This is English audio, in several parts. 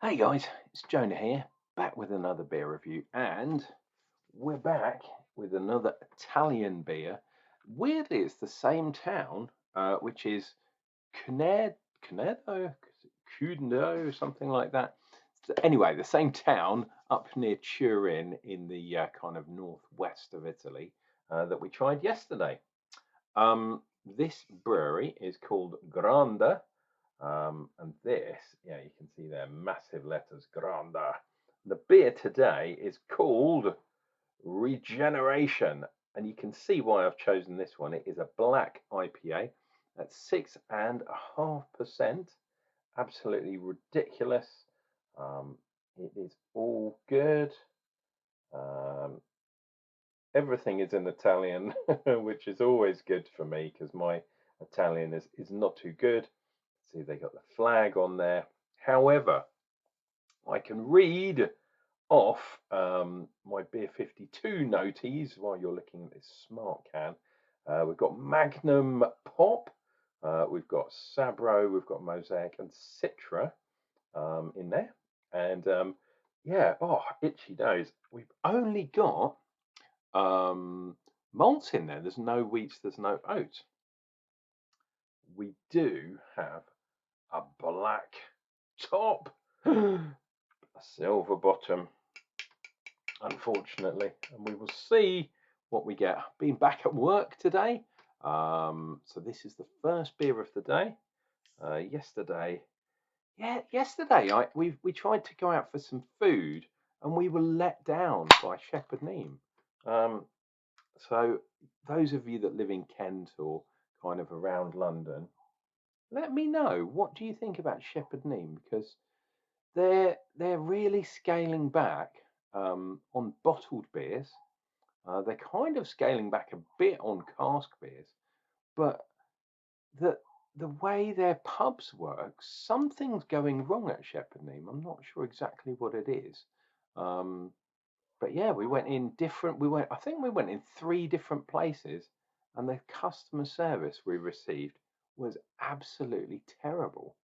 Hey guys, it's Jonah here, back with another beer review, and we're back with another Italian beer. Weirdly, it's the same town, which is Cunedo, Cudno, something like that. Anyway, the same town up near Turin in the kind of northwest of Italy that we tried yesterday. This brewery is called Granda, and this, yeah, you can see there, massive letters, Granda. The beer today is called Regeneration, and you can see why I've chosen this one. It is a black IPA at 6.5%. Absolutely ridiculous. It is all good. Um, Everything is in Italian, which is always good for me because my Italian is not too good. See, they got the flag on there. However, I can read off my Beer 52 noties while you're looking at this smart can. We've got Magnum Pop, we've got Sabro, we've got Mosaic and Citra in there. And yeah, oh, itchy nose. We've only got malts in there. There's no wheats, there's no oats. We do have a black top, a silver bottom, unfortunately, and we will see what we get. Been back at work today, so this is the first beer of the day. Yesterday, we tried to go out for some food, and we were let down by Shepherd Neame. So those of you that live in Kent or kind of around London, let me know, what do you think about Shepherd Neame, because they're really scaling back on bottled beers. They're kind of scaling back a bit on cask beers, but the the way their pubs work, something's going wrong at Shepherd Neame. I'm not sure exactly what it is. Um, but yeah, we went in different. I think we went in 3 different places, and the customer service we received was absolutely terrible.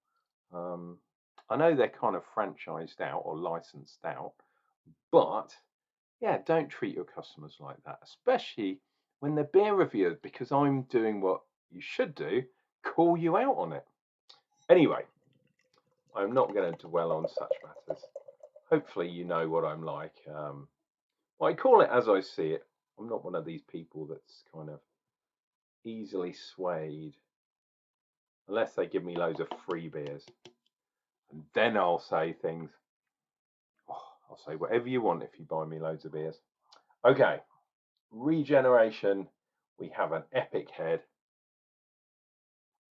Um, I know they're kind of franchised out or licensed out, but yeah, don't treat your customers like that, especially when they're beer reviewers, because I'm doing what you should do, call you out on it. Anyway, I'm not going to dwell on such matters. Hopefully, you know what I'm like. I call it as I see it. I'm not one of these people that's kind of easily swayed, unless they give me loads of free beers. And then I'll say things. Oh, I'll say whatever you want if you buy me loads of beers. Okay, Regeneration. We have an epic head.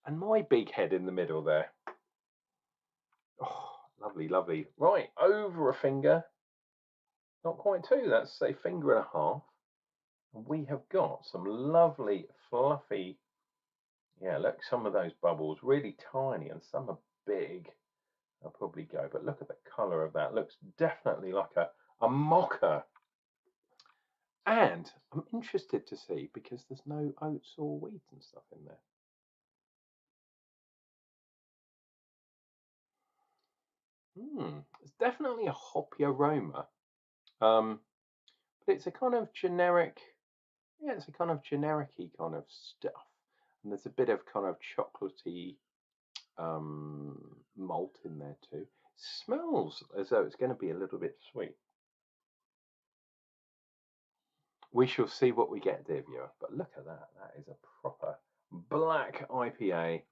And my big head in the middle there. Oh, lovely, lovely. Right, over a finger. Not quite 2, that's a finger and a half. And we have got some lovely, fluffy, yeah, look, some of those bubbles, really tiny, and some are big. I'll probably go, but look at the colour of that. Looks definitely like a mocha. And I'm interested to see, because there's no oats or wheat and stuff in there. It's definitely a hoppy aroma. But it's a kind of generic, yeah, it's a kind of generic-y kind of stuff. And there's a bit of kind of chocolatey malt in there too. It smells as though it's going to be a little bit sweet. We shall see what we get, dear viewer. But look at that. That is a proper black IPA.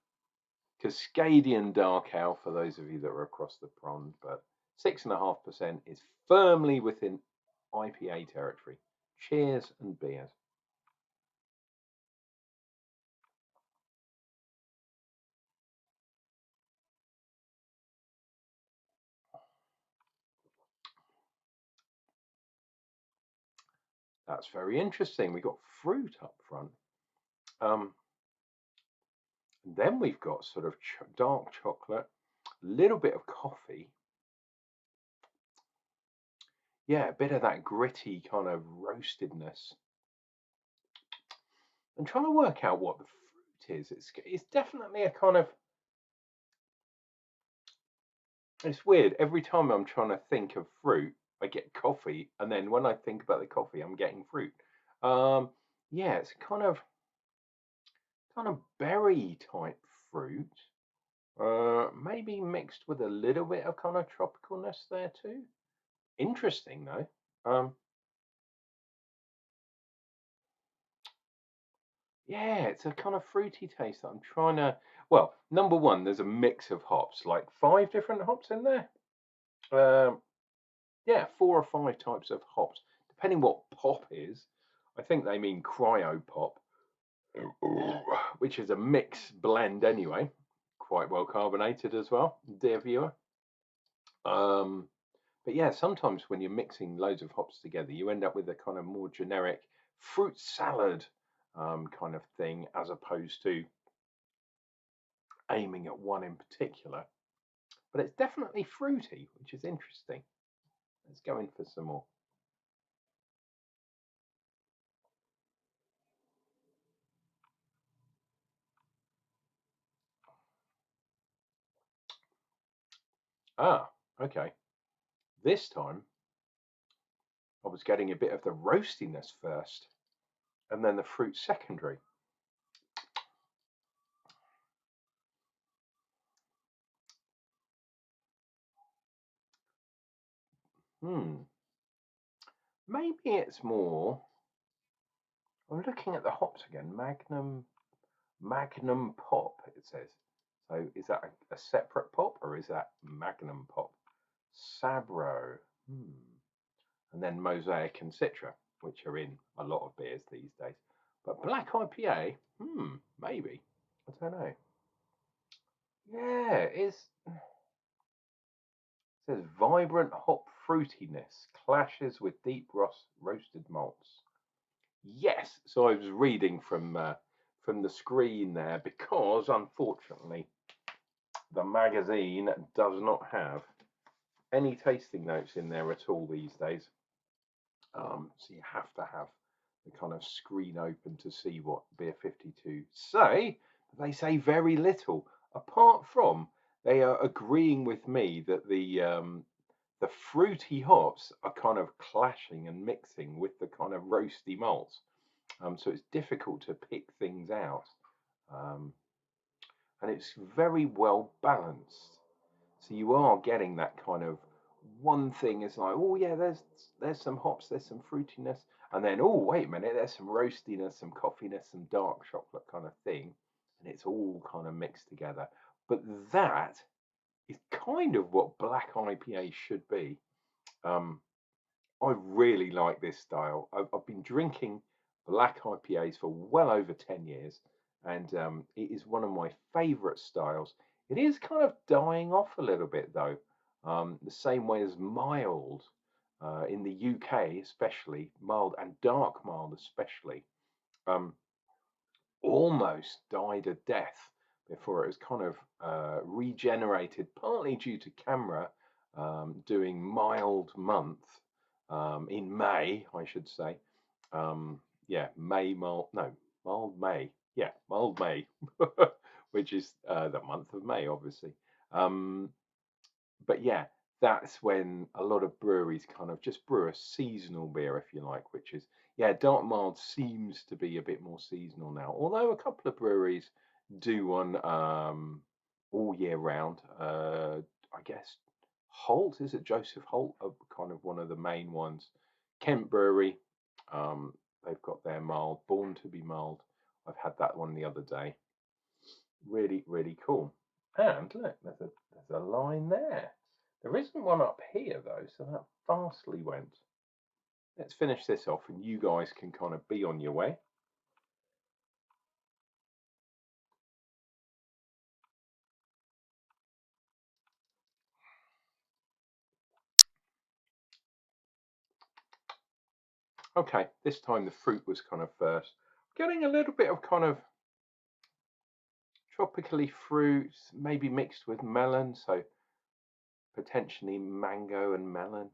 Cascadian Dark Ale for those of you that are across the pond. But 6.5% is firmly within IPA territory. Cheers and beers. That's very interesting. We got fruit up front. Then we've got sort of dark chocolate, a little bit of coffee. Yeah, a bit of that gritty kind of roastedness. I'm trying to work out what the fruit is. It's definitely a kind of It's weird. Every time I'm trying to think of fruit, I get coffee, and then when I think about the coffee, I'm getting fruit. Um, yeah, it's kind of berry type fruit. Maybe mixed with a little bit of kind of tropicalness there too. Interesting though. Yeah, it's a kind of fruity taste that I'm trying to. Well, number one, there's a mix of hops, like 5 different hops in there. Um, yeah, 4 or 5 types of hops, depending what pop is. I think they mean cryo pop, which is a mixed blend anyway, quite well carbonated as well, dear viewer. Um, but yeah, sometimes when you're mixing loads of hops together, you end up with a kind of more generic fruit salad kind of thing, as opposed to aiming at one in particular. But it's definitely fruity, which is interesting. Let's go in for some more. Ah, okay. This time I was getting a bit of the roastiness first, and then the fruit secondary. Hmm. Maybe it's more. I'm looking at the hops again. Magnum Pop. It says. So is that a separate pop or is that Magnum Pop? Sabro. Hmm. And then Mosaic and Citra, which are in a lot of beers these days. But Black IPA. Maybe. I don't know. Yeah, it says vibrant hop fruitiness clashes with deep roasted malts. Yes, so I was reading from the screen there because unfortunately the magazine does not have any tasting notes in there at all these days. So you have to have the kind of screen open to see what Beer 52 say. They say very little, apart from they are agreeing with me that the fruity hops are kind of clashing and mixing with the kind of roasty malts. So it's difficult to pick things out. Um, and it's very well balanced. So you are getting that kind of one thing is like, oh yeah, there's some hops, there's some fruitiness, and then oh wait a minute, there's some roastiness, some coffeeness, some dark chocolate kind of thing, and it's all kind of mixed together. But that is kind of what black IPA should be. Um, I really like this style. I've been drinking black IPAs for well over 10 years, and it is one of my favourite styles. It is kind of dying off a little bit, though, the same way as mild in the UK, especially, mild and dark mild, especially, um, almost died a death before it was kind of regenerated, partly due to camera doing mild month in May, I should say. Yeah, May, mild, no, mild May. Yeah, mild May, which is the month of May, obviously. Um, but yeah, that's when a lot of breweries kind of just brew a seasonal beer, if you like, which is, yeah, dark mild seems to be a bit more seasonal now. Although a couple of breweries do one all year round. I guess Holt, is it Joseph Holt, kind of one of the main ones. Kent Brewery, um, they've got their mild, Born to be Mild. I've had that one the other day. Really, really cool. And look, there's a line there. There isn't one up here though, so that fastly went. Let's finish this off, and you guys can kind of be on your way. Okay, this time the fruit was kind of first. Getting a little bit of kind of tropically fruits, maybe mixed with melon, so potentially mango and melon.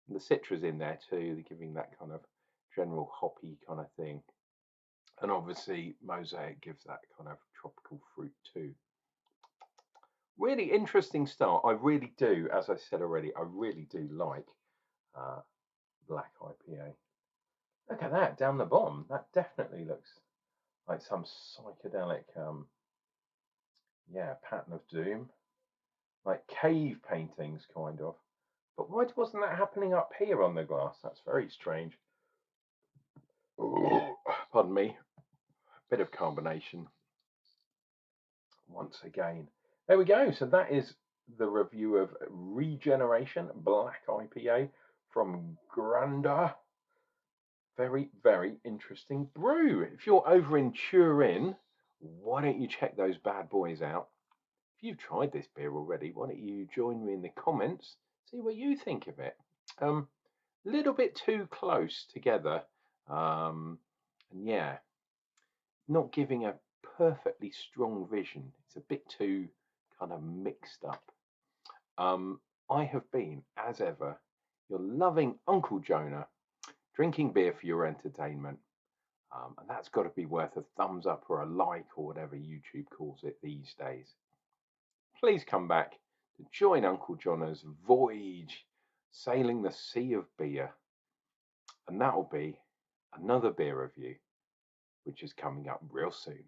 And the citrus in there too, they're giving that kind of general hoppy kind of thing. And obviously, Mosaic gives that kind of tropical fruit too. Really interesting start. I really do, as I said already, I really do like Black IPA. Look at that down the bottom. That definitely looks like some psychedelic, yeah, pattern of doom, like cave paintings, kind of. But why wasn't that happening up here on the glass? That's very strange. Ooh, pardon me. Bit of carbonation once again. There we go. So that is the review of Regeneration Black IPA from Granda. Very, very interesting brew. If you're over in Turin, why don't you check those bad boys out? If you've tried this beer already, why don't you join me in the comments, see what you think of it. A little bit too close together, and yeah, not giving a perfectly strong vision. It's a bit too kind of mixed up. I have been, as ever, your loving Unclejona, drinking beer for your entertainment. And that's got to be worth a thumbs up or a like or whatever YouTube calls it these days. Please come back to join Unclejona's voyage sailing the sea of beer. And that'll be another beer review, which is coming up real soon.